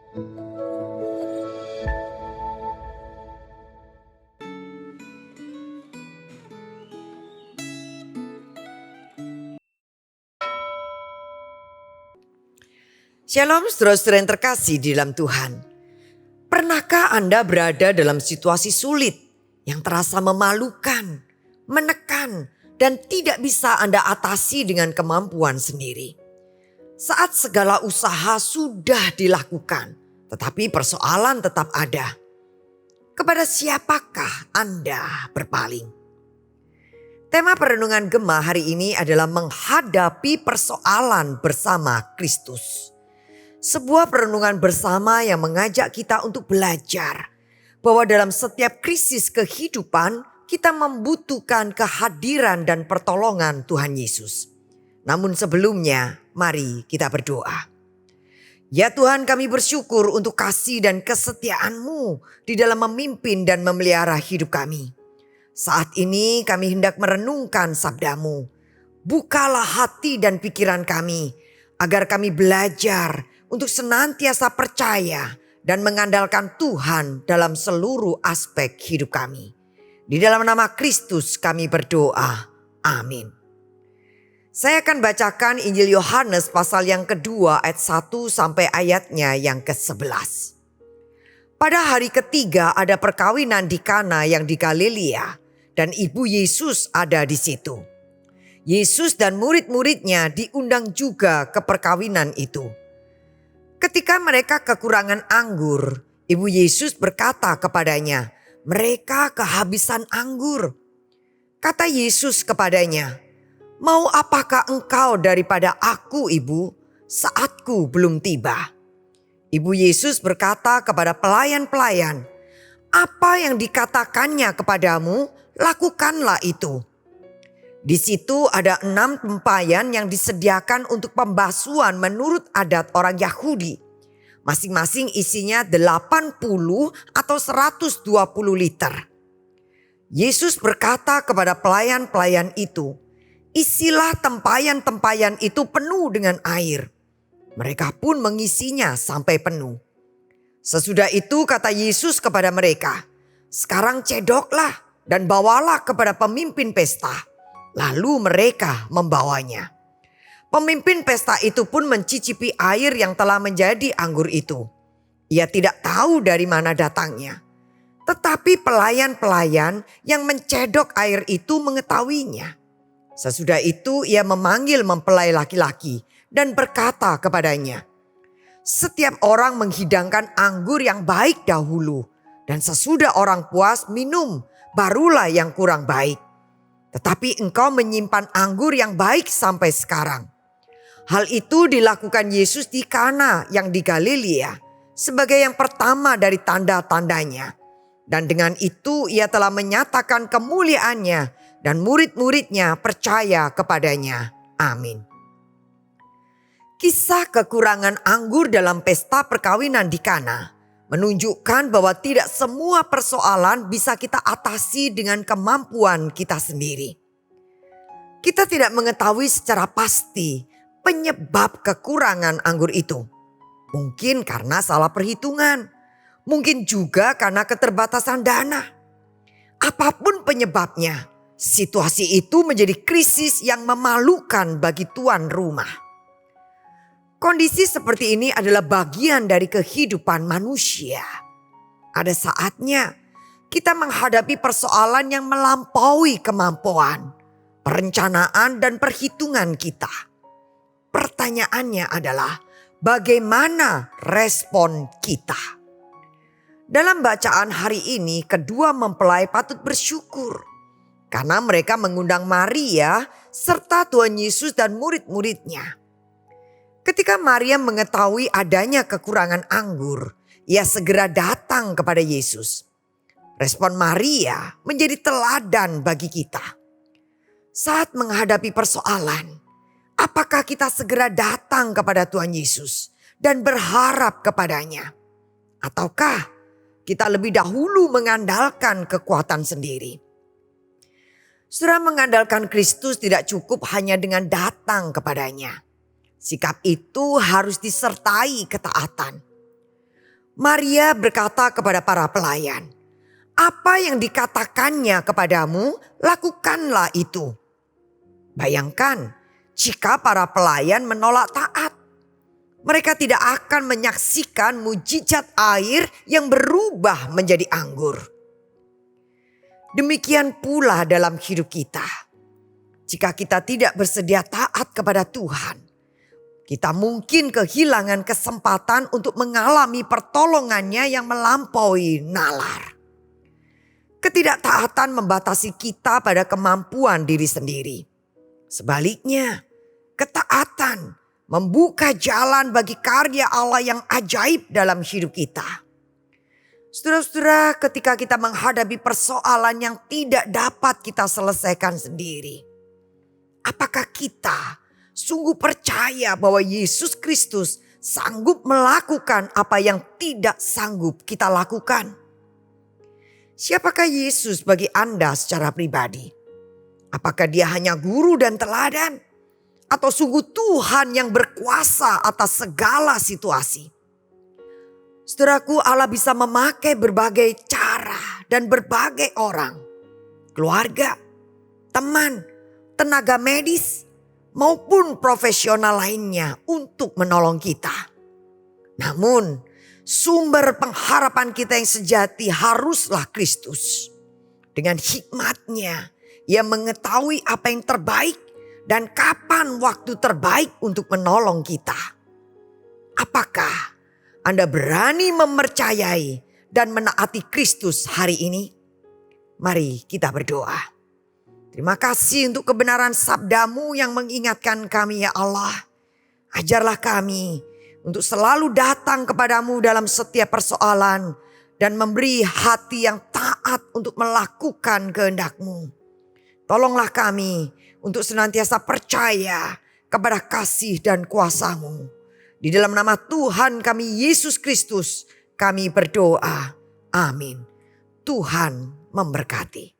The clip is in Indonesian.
Shalom saudara-saudara yang terkasih di dalam Tuhan. Pernahkah Anda berada dalam situasi sulit yang terasa memalukan, menekan, dan tidak bisa Anda atasi dengan kemampuan sendiri? Saat segala usaha sudah dilakukan, tetapi persoalan tetap ada. Kepada siapakah Anda berpaling? Tema perenungan Gema hari ini adalah menghadapi persoalan bersama Kristus. Sebuah perenungan bersama yang mengajak kita untuk belajar bahwa dalam setiap krisis kehidupan kita membutuhkan kehadiran dan pertolongan Tuhan Yesus. Namun sebelumnya mari kita berdoa. Ya Tuhan, kami bersyukur untuk kasih dan kesetiaan-Mu di dalam memimpin dan memelihara hidup kami. Saat ini kami hendak merenungkan sabda-Mu. Bukalah hati dan pikiran kami agar kami belajar untuk senantiasa percaya dan mengandalkan Tuhan dalam seluruh aspek hidup kami. Di dalam nama Kristus kami berdoa. Amin. Saya akan bacakan Injil Yohanes pasal yang kedua ayat 1 sampai ayatnya yang ke-11. Pada hari ketiga ada perkawinan di Kana yang di Galilea dan ibu Yesus ada di situ. Yesus dan murid-muridnya diundang juga ke perkawinan itu. Ketika mereka kekurangan anggur, ibu Yesus berkata kepadanya, "Mereka kehabisan anggur." Kata Yesus kepadanya, "Mau apakah engkau daripada aku, ibu? Saatku belum tiba." Ibu Yesus berkata kepada pelayan-pelayan, "Apa yang dikatakannya kepadamu, lakukanlah itu." Di situ ada 6 tempayan yang disediakan untuk pembasuhan menurut adat orang Yahudi. Masing-masing isinya 80 atau 120 liter. Yesus berkata kepada pelayan-pelayan itu, "Isilah tempayan-tempayan itu penuh dengan air." Mereka pun mengisinya sampai penuh. Sesudah itu kata Yesus kepada mereka, "Sekarang cedoklah dan bawalah kepada pemimpin pesta." Lalu mereka membawanya. Pemimpin pesta itu pun mencicipi air yang telah menjadi anggur itu. Ia tidak tahu dari mana datangnya. Tetapi pelayan-pelayan yang mencedok air itu mengetahuinya. Sesudah itu ia memanggil mempelai laki-laki dan berkata kepadanya, "Setiap orang menghidangkan anggur yang baik dahulu, dan sesudah orang puas minum, barulah yang kurang baik. Tetapi engkau menyimpan anggur yang baik sampai sekarang." Hal itu dilakukan Yesus di Kana yang di Galilea sebagai yang pertama dari tanda-tandanya. Dan dengan itu ia telah menyatakan kemuliaannya dan murid-muridnya percaya kepadanya. Amin. Kisah kekurangan anggur dalam pesta perkawinan di Kana menunjukkan bahwa tidak semua persoalan bisa kita atasi dengan kemampuan kita sendiri. Kita tidak mengetahui secara pasti penyebab kekurangan anggur itu. Mungkin karena salah perhitungan, mungkin juga karena keterbatasan dana. Apapun penyebabnya, situasi itu menjadi krisis yang memalukan bagi tuan rumah. Kondisi seperti ini adalah bagian dari kehidupan manusia. Ada saatnya kita menghadapi persoalan yang melampaui kemampuan, perencanaan dan perhitungan kita. Pertanyaannya adalah bagaimana respon kita? Dalam bacaan hari ini kedua mempelai patut bersyukur karena mereka mengundang Maria serta Tuhan Yesus dan murid-muridnya. Ketika Maria mengetahui adanya kekurangan anggur, ia segera datang kepada Yesus. Respon Maria menjadi teladan bagi kita. Saat menghadapi persoalan, apakah kita segera datang kepada Tuhan Yesus dan berharap kepadanya? Ataukah kita lebih dahulu mengandalkan kekuatan sendiri? Saudara, mengandalkan Kristus tidak cukup hanya dengan datang kepadanya. Sikap itu harus disertai ketaatan. Maria berkata kepada para pelayan, "Apa yang dikatakannya kepadamu, lakukanlah itu." Bayangkan jika para pelayan menolak taat. Mereka tidak akan menyaksikan mujizat air yang berubah menjadi anggur. Demikian pula dalam hidup kita. Jika kita tidak bersedia taat kepada Tuhan, kita mungkin kehilangan kesempatan untuk mengalami pertolongannya yang melampaui nalar. Ketidaktaatan membatasi kita pada kemampuan diri sendiri. Sebaliknya, ketaatan membuka jalan bagi karya Allah yang ajaib dalam hidup kita. Saudara-saudara, ketika kita menghadapi persoalan yang tidak dapat kita selesaikan sendiri, apakah kita sungguh percaya bahwa Yesus Kristus sanggup melakukan apa yang tidak sanggup kita lakukan? Siapakah Yesus bagi Anda secara pribadi? Apakah dia hanya guru dan teladan? Atau sungguh Tuhan yang berkuasa atas segala situasi? Saudaraku, Allah bisa memakai berbagai cara dan berbagai orang. Keluarga, teman, tenaga medis, maupun profesional lainnya untuk menolong kita. Namun, sumber pengharapan kita yang sejati haruslah Kristus. Dengan hikmat-Nya, Ia mengetahui apa yang terbaik dan kapan waktu terbaik untuk menolong kita. Apakah Anda berani mempercayai dan menaati Kristus hari ini? Mari kita berdoa. Terima kasih untuk kebenaran sabda-Mu yang mengingatkan kami, ya Allah. Ajarlah kami untuk selalu datang kepadamu dalam setiap persoalan dan memberi hati yang taat untuk melakukan kehendak-Mu. Tolonglah kami untuk senantiasa percaya kepada kasih dan kuasa-Mu. Di dalam nama Tuhan kami Yesus Kristus kami berdoa. Amin. Tuhan memberkati.